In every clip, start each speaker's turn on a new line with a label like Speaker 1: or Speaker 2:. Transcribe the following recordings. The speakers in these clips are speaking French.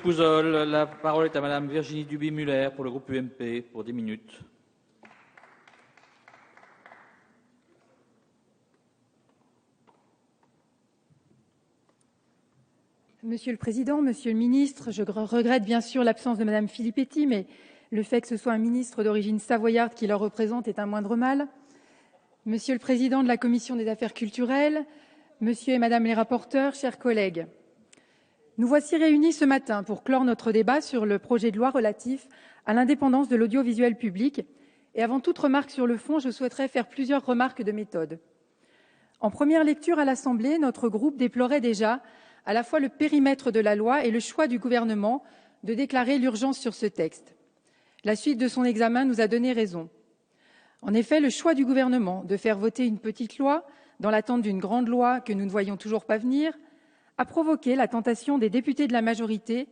Speaker 1: Pouzol. La parole est à Madame Virginie Duby-Muller pour le groupe UMP pour 10 minutes.
Speaker 2: Monsieur le Président, Monsieur le Ministre, je regrette bien sûr l'absence de Madame Filippetti, mais le fait que ce soit un ministre d'origine savoyarde qui la représente est un moindre mal. Monsieur le Président de la Commission des Affaires culturelles, Monsieur et Madame les rapporteurs, chers collègues, nous voici réunis ce matin pour clore notre débat sur le projet de loi relatif à l'indépendance de l'audiovisuel public. Et avant toute remarque sur le fond, je souhaiterais faire plusieurs remarques de méthode. En première lecture à l'Assemblée, notre groupe déplorait déjà à la fois le périmètre de la loi et le choix du gouvernement de déclarer l'urgence sur ce texte. La suite de son examen nous a donné raison. En effet, le choix du gouvernement de faire voter une petite loi dans l'attente d'une grande loi que nous ne voyons toujours pas venir a provoqué la tentation des députés de la majorité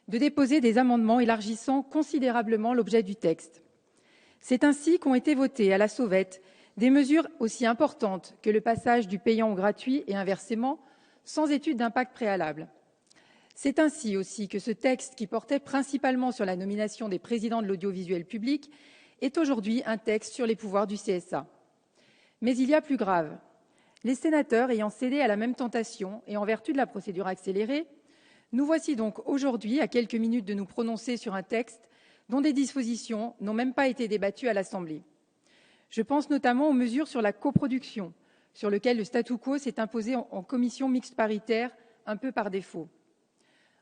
Speaker 2: de déposer des amendements élargissant considérablement l'objet du texte. C'est ainsi qu'ont été votées à la sauvette des mesures aussi importantes que le passage du payant au gratuit et inversement, sans étude d'impact préalable. C'est ainsi aussi que ce texte, qui portait principalement sur la nomination des présidents de l'audiovisuel public, est aujourd'hui un texte sur les pouvoirs du CSA. Mais il y a plus grave. Les sénateurs ayant cédé à la même tentation et en vertu de la procédure accélérée, nous voici donc aujourd'hui à quelques minutes de nous prononcer sur un texte dont des dispositions n'ont même pas été débattues à l'Assemblée. Je pense notamment aux mesures sur la coproduction, sur lequel le statu quo s'est imposé en commission mixte paritaire, un peu par défaut.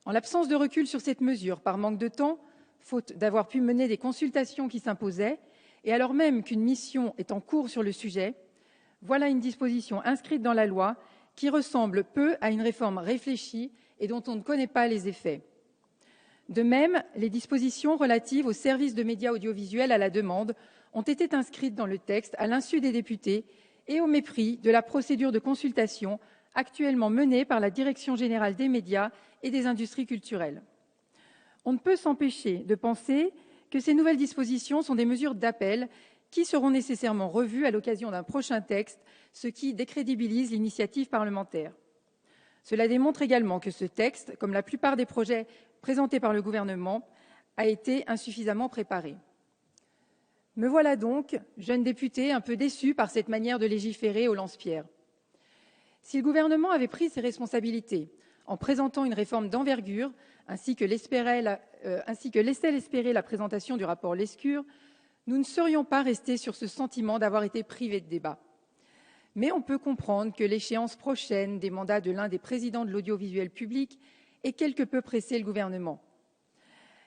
Speaker 2: En l'absence de recul sur cette mesure, par manque de temps, faute d'avoir pu mener des consultations qui s'imposaient, et alors même qu'une mission est en cours sur le sujet, voilà une disposition inscrite dans la loi qui ressemble peu à une réforme réfléchie et dont on ne connaît pas les effets. De même, les dispositions relatives aux services de médias audiovisuels à la demande ont été inscrites dans le texte à l'insu des députés et au mépris de la procédure de consultation actuellement menée par la Direction générale des médias et des industries culturelles. On ne peut s'empêcher de penser que ces nouvelles dispositions sont des mesures d'appel qui seront nécessairement revues à l'occasion d'un prochain texte, ce qui décrédibilise l'initiative parlementaire. Cela démontre également que ce texte, comme la plupart des projets présentés par le gouvernement, a été insuffisamment préparé. Me voilà donc, jeune députée, un peu déçue par cette manière de légiférer au lance-pierre. Si le gouvernement avait pris ses responsabilités en présentant une réforme d'envergure, ainsi que laissait l'espérer la présentation du rapport Lescure, nous ne serions pas restés sur ce sentiment d'avoir été privés de débat. Mais on peut comprendre que l'échéance prochaine des mandats de l'un des présidents de l'audiovisuel public ait quelque peu pressé le gouvernement.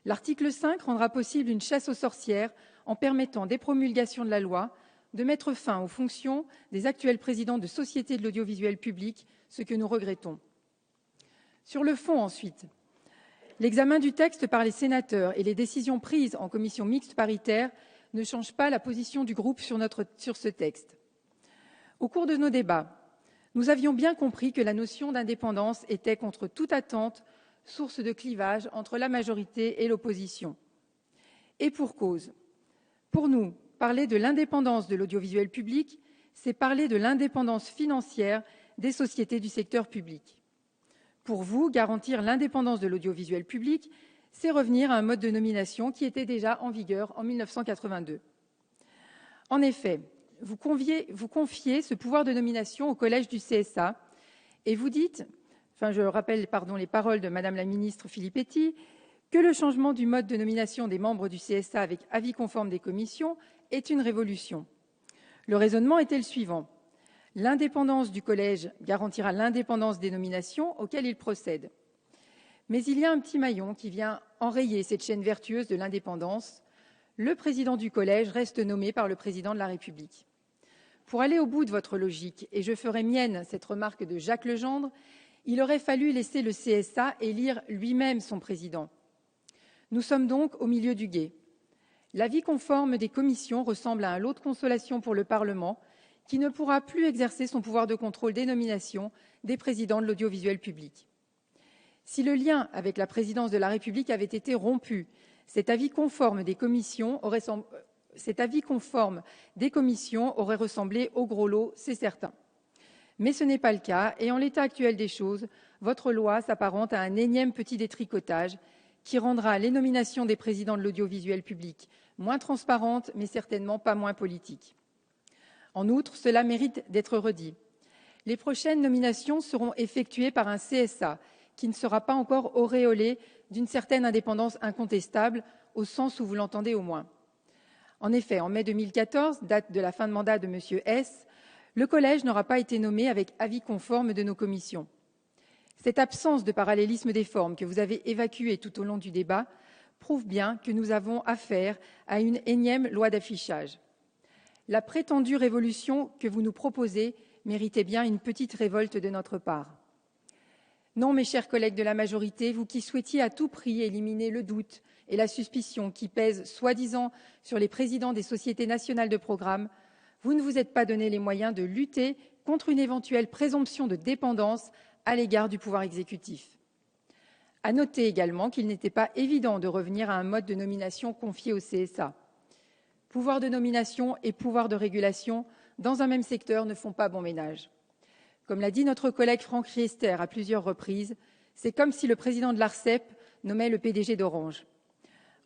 Speaker 2: L'article 5 rendra possible une chasse aux sorcières en permettant, dès promulgation de la loi, de mettre fin aux fonctions des actuels présidents de sociétés de l'audiovisuel public, ce que nous regrettons. Sur le fond, ensuite, l'examen du texte par les sénateurs et les décisions prises en commission mixte paritaire ne changent pas la position du groupe sur ce texte. Au cours de nos débats, nous avions bien compris que la notion d'indépendance était, contre toute attente, source de clivage entre la majorité et l'opposition. Et pour cause. Pour nous, parler de l'indépendance de l'audiovisuel public, c'est parler de l'indépendance financière des sociétés du secteur public. Pour vous, garantir l'indépendance de l'audiovisuel public, c'est revenir à un mode de nomination qui était déjà en vigueur en 1982. En effet, vous confiez ce pouvoir de nomination au collège du CSA et vous dites, je rappelle les paroles de Madame la ministre Filippetti, que le changement du mode de nomination des membres du CSA avec avis conforme des commissions est une révolution. Le raisonnement était le suivant. L'indépendance du collège garantira l'indépendance des nominations auxquelles il procède. Mais il y a un petit maillon qui vient enrayer cette chaîne vertueuse de l'indépendance. Le président du collège reste nommé par le président de la République. Pour aller au bout de votre logique, et je ferai mienne cette remarque de Jacques Legendre, il aurait fallu laisser le CSA élire lui-même son président. Nous sommes donc au milieu du gué. L'avis conforme des commissions ressemble à un lot de consolation pour le Parlement, qui ne pourra plus exercer son pouvoir de contrôle des nominations des présidents de l'audiovisuel public. Si le lien avec la présidence de la République avait été rompu, cet avis conforme des commissions aurait ressemblé au gros lot, c'est certain. Mais ce n'est pas le cas, et en l'état actuel des choses, votre loi s'apparente à un énième petit détricotage qui rendra les nominations des présidents de l'audiovisuel public moins transparentes, mais certainement pas moins politiques. En outre, cela mérite d'être redit. Les prochaines nominations seront effectuées par un CSA qui ne sera pas encore auréolé d'une certaine indépendance incontestable, au sens où vous l'entendez au moins. En effet, en mai 2014, date de la fin de mandat de M. S., le collège n'aura pas été nommé avec avis conforme de nos commissions. Cette absence de parallélisme des formes que vous avez évacuée tout au long du débat prouve bien que nous avons affaire à une énième loi d'affichage. La prétendue révolution que vous nous proposez méritait bien une petite révolte de notre part. Non, mes chers collègues de la majorité, vous qui souhaitiez à tout prix éliminer le doute et la suspicion qui pèsent soi-disant sur les présidents des sociétés nationales de programme, vous ne vous êtes pas donné les moyens de lutter contre une éventuelle présomption de dépendance à l'égard du pouvoir exécutif. À noter également qu'il n'était pas évident de revenir à un mode de nomination confié au CSA. Pouvoir de nomination et pouvoir de régulation dans un même secteur ne font pas bon ménage. Comme l'a dit notre collègue Franck Riester à plusieurs reprises, c'est comme si le président de l'ARCEP nommait le PDG d'Orange.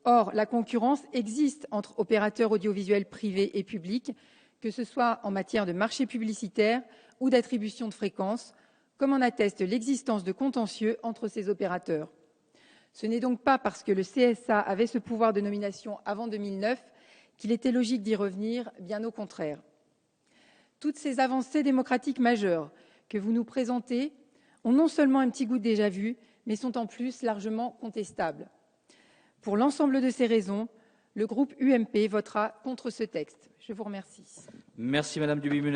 Speaker 2: Or, la concurrence existe entre opérateurs audiovisuels privés et publics, que ce soit en matière de marché publicitaire ou d'attribution de fréquences, comme en atteste l'existence de contentieux entre ces opérateurs. Ce n'est donc pas parce que le CSA avait ce pouvoir de nomination avant 2009 qu'il était logique d'y revenir, bien au contraire. Toutes ces avancées démocratiques majeures que vous nous présentez ont non seulement un petit goût de déjà-vu, mais sont en plus largement contestables. Pour l'ensemble de ces raisons, le groupe UMP votera contre ce texte. Je vous remercie.
Speaker 1: Merci Madame Duby-Muller.